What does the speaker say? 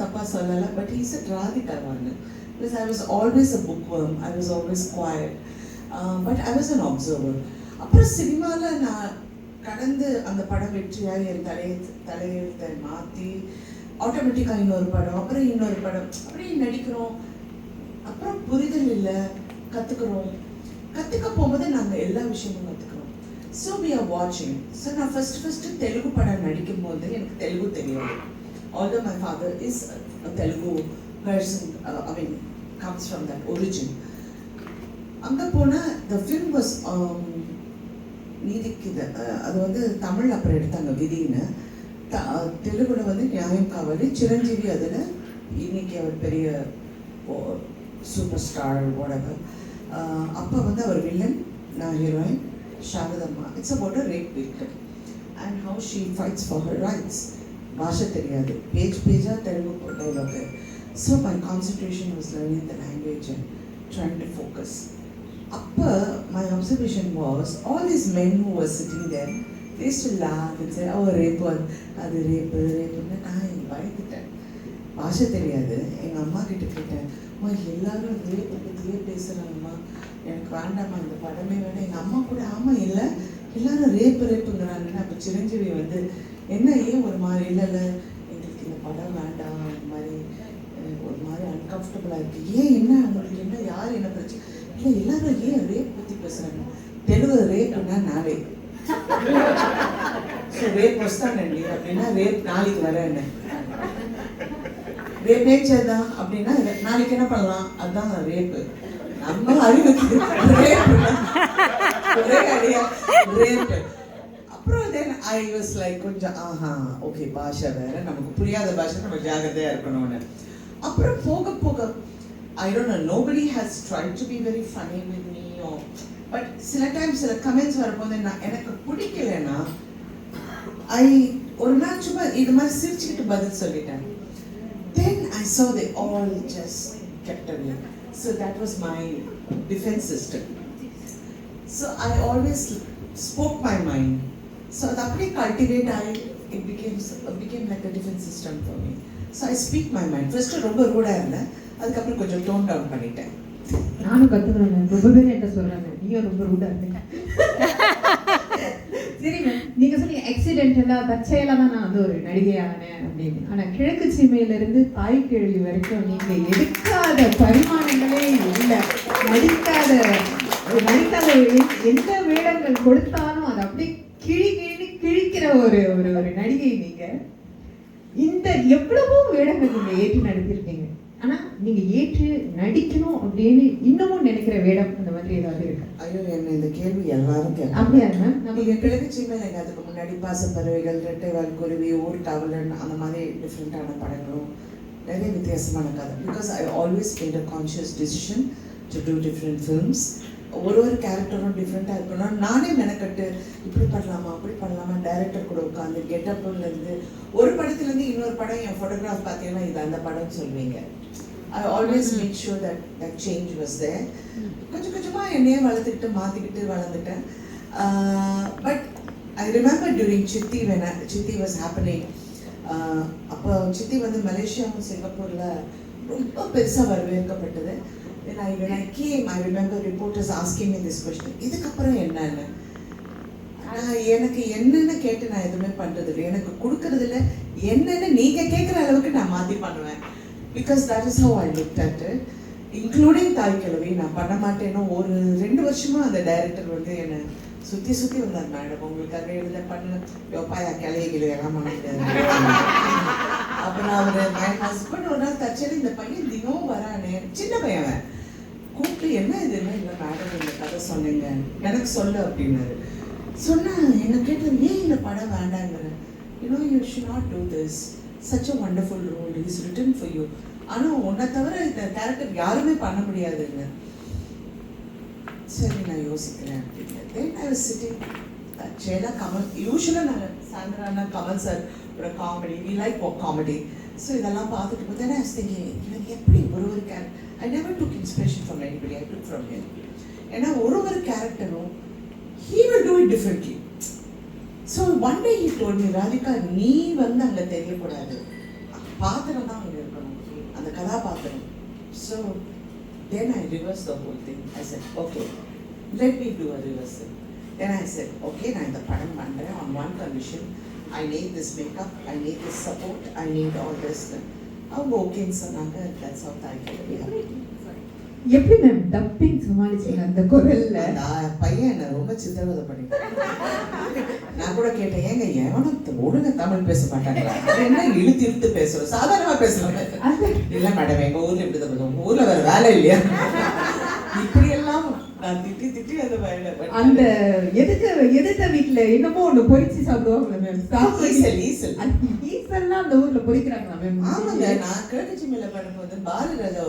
தப்பா சொல்லலை, but he said Radhika Varman because I was always a bookworm, I was always quiet, but I was an observer. அப்புறம் சினிமாவில் நான் கடந்து அந்த படம் வெற்றியாக என் தலையெழுத்தை மாற்றி ஆட்டோமேட்டிக்காக இன்னொரு படம், அப்புறம் இன்னொரு படம், அப்படியே நடிக்கிறோம். அப்புறம் புரிதல் இல்லை, கற்றுக்க போகும்போது நாங்கள் எல்லா விஷயமும் கற்றுக்குறோம். ஸோ வி ஆர் வாட்சிங். ஸோ நான் ஃபஸ்ட்டு தெலுங்கு படம் நடிக்கும் போது எனக்கு தெலுங்கு தெரியாது. Although my father is Telugu person, I mean comes from that origin. அங்கே போனால் த ஃபில்ம் வாஸ் நீதிக்கு அது வந்து தமிழ் அப்புறம் எடுத்தாங்க விதின்னு. தெலுங்குல வந்து நியாயம் காவலி, சிரஞ்சீவி அதில் இன்னைக்கு அவர் பெரிய சூப்பர் ஸ்டார் whatever. அப்போ வந்து அவர் வில்லன், நான் heroine Saradamma. It's about a rape victim and how she fights for her rights. பாஷை தெரியாது, பேஜாக Telugu dialogue. So my concentration was learning the language and trying to focus. அப்போ my observation was all these men who was sitting there they used to laugh and say, oh, rape, அது ரேப்புன்னு. நான் பயந்துட்டேன், பாஷை தெரியாது. எங்கள் அம்மா கிட்ட கேட்டேன், அம்மா எல்லாரும் ரேப்பை பற்றியே பேசுகிறாங்கம்மா, எனக்கு வேண்டாம்மா இந்த படமே வேண்டாம். எங்கள் அம்மா கூட ஆமாம் இல்லை எல்லாரும் ரேப்புங்கிறாங்கன்னு. அப்போ சிரஞ்சீவி வந்து என்ன ஏன் ஒரு மாதிரி இல்லை எங்களுக்கு இந்த படம் வேண்டாம், இந்த மாதிரி ஒரு மாதிரி அன்கம்ஃபர்டபுளாக இருக்குது. ஏன் என்ன உங்களுக்கு என்ன யார் என்ன பிரச்சனை இல்லை, எல்லாரும் ஏன் ரேப் பற்றி பேசுகிறாங்க. தெலுங்கு ரேப்புன்னா நாளை ரேப் வస్తానండి அப்படின்னா ரேப் நாளைக்கு வரேன்னு. ரேப் நேச்சர்தான் அப்படின்னா நாளைக்கு என்ன பண்ணலாம், அதுதான் ரேப்பு. நம்ம அறிவுக்கு ஒரே அடியா ரேப்பு. அப்புறம் தென் ஐ வாஸ் லைக் கொஞ்சம் ஓகே பாஷை வேற, நமக்கு புரியாத பாஷை, நம்ம ஜாகிரதையா இருக்கணும்னு. அப்புறம் போக போக I don't know, nobody has tried to be very funny with me or but சில டைம்ஸ் சில கமெண்ட்ஸ் வரும்போது நான் எனக்கு பிடிக்கலைன்னா ஒரு நாள் சும்மா இது மாதிரி சிரிச்சுக்கிட்டு பதில் சொல்லிட்டேன். தென் ஐ saw they all just kept away. So that was my defense system. So I always spoke my mind. So அது அப்படியே கல்டிவேட் ஆகி it became like a defense system for me. So I speak my mind. First ரொம்ப ரூடாக இருந்தேன், அதுக்கப்புறம் கொஞ்சம் tone down பண்ணிட்டேன். நானும் கற்றுக்கிறேன், ரொம்ப பேர் என்கிட்ட சொல்கிறாங்க நீயும் ரொம்ப ரூடாக இருந்தேன். சரி மேம், நீங்கள் சொன்னீங்க ஆக்சிடென்டலாக தற்செயலாக தான் நான் வந்து ஒரு நடிகையானேன் அப்படின்னு. ஆனால் கிழக்கு சீமையிலிருந்து தாய் கேள்வி வரைக்கும் நீங்கள் எடுக்காத பரிமாணங்களே இல்லை. நடிக்காத எந்த வேடங்கள் கொடுத்தாலும் அதை அப்படியே கிழிக்கிற ஒரு நடிகை நீங்கள். இந்த எவ்வளவோ வேடங்கள் நீங்கள் ஏற்றி நடித்திருக்கீங்க, ஆனால் நீங்கள் ஏற்று நடிக்கணும் அப்படின்னு இன்னமும் நினைக்கிற வேடம் அந்த மாதிரி ஏதாவது இருக்கு? ஐயோ, என்ன இந்த கேள்வி எல்லாரும் கேட்க அப்படியா மேம்? நம்ம கிழக்கு சீமையில் அதுக்கு முன்னாடி பாசப்பறவைகள், ரெட்டைவால் குருவி, ஊர் காவலன், அந்த மாதிரி டிஃப்ரெண்ட்டான படங்களும் நிறைய வித்தியாசமான கதை. Because I always made a conscious decision to do different films. ஒரு கேரக்டரும் டிஃப்ரெண்ட்டாக இருக்கணும். நானே மெனக்கட்டு இப்படி பண்ணலாமா அப்படி பண்ணலாமா, டைரக்டர் கூட உட்காந்து கெட்டப்லேருந்து ஒரு படத்துலேருந்து இன்னொரு படம் என் ஃபோட்டோகிராஃப் பார்த்தீங்கன்னா இது அந்த படம்னு சொல்வீங்க. I always made sure that change was there. கொஞ்சமாக என்னையே வளர்த்துக்கிட்டு மாற்றிக்கிட்டு வளர்ந்துட்டேன். But I remember during Chitti, when Chitti was happening, அப்போ சித்தி வந்து மலேசியாவும் சிங்கப்பூரில் ரொம்ப பெருசாக வரவேற்கப்பட்டது. When I came, I remember reporters asking me this question, இதுக்கப்புறம் என்னன்னு. எனக்கு என்னென்ன கேட்டு நான் எதுவுமே பண்ணுறது இல்லை, எனக்கு கொடுக்கறதில்ல, என்னென்னு நீங்கள் கேட்குற அளவுக்கு நான் மாற்றி பண்ணுவேன். Because that is how I looked at it, including தாய் கிழவி. நான் பண்ண மாட்டேன்னு ஒரு 2 வருஷமாக அந்த டைரக்டர் வந்து என்னை சுற்றி வந்தார். மேடம் உங்களுக்காக எழுத பண்ண யோப்பாயா கிளையெல்லாம் பண்ண முடியாது. அப்புறம் அவர் மை ஹஸ்பண்ட் ஒரு நாள் தச்சது, இந்த பையன் தினம் வரானே, சின்ன பையன் கூப்பிட்டு என்ன இதுன்னு, இல்லை மேடம் இந்த கதை சொன்னீங்க எனக்கு சொல்ல அப்படின்னாரு. சொன்னேன், என்ன கேட்டது, ஏன் இந்த படம் வேண்டாங்கிறேன். you should not do this, such a wonderful role, he is written for you. ஆனால் உன்னை தவிர இந்த கேரக்டர் யாருமே பண்ண முடியாதுங்க. சரி நான் யோசிக்கிறேன் அப்படின்னு. Then I was sitting ஜெயலா Kamal, யூஸ்வலாக நான் சாயந்தரானா கமல் சார் ஒரு comedy, we like comedy. So இதெல்லாம் பார்த்துட்டு போது I was thinking, இவன் எப்படி ஒரு character, I never took inspiration from anybody, I took from him. ஏன்னா ஒரு கேரக்டரும் he will do it differently. So one day he told me, Radhika, நீ வந்து அங்கே தெரியக்கூடாது, பாத்திரம் தான் அங்கே இருக்கணும். கதாபாத்திரம். So then I reversed the whole thing. I said, okay, let me do a reversal. Then I said, okay, நான் இந்த படம் பண்றேன் on one condition. I need this makeup, I need this support, I need all this. அவங்க ஓகேன்னு சொன்னாங்க. That's how I get it. எப்படி ma'am dubbing சமாளிச்சீங்க அந்த குரல்ல? அந்த பையன் என்ன ரொம்ப சித்திரவதை பண்ணிட்டான். நான் கூட கேட்டேன், ஏங்க எவனும் ஒழுங்கா தமிழ் பேச மாட்டாங்களா, என்ன இழுத்து இழுத்து பேசுறோம், சாதாரணமா பேசுறோம். இல்ல மேடம், எங்க ஊர்ல இப்படிதான் பேசுவோம், உங்க ஊர்ல வேற வேலை இல்லையா, இப்படி எல்லாம் நான் திட்டி திட்டி அந்த வேலை. அந்த எதுக்க வீட்டுல என்னமோ ஒண்ணு பொரிச்சு சாப்பிடுவாங்க மேம், ஈசல் ஈசல் ஈசல்லாம் அந்த ஊர்ல பொரிக்கிறாங்களா மேம்? ஆமாங்க, நான் கிழக்கு சிம்மில பண்ணும்போது பாரதிராஜா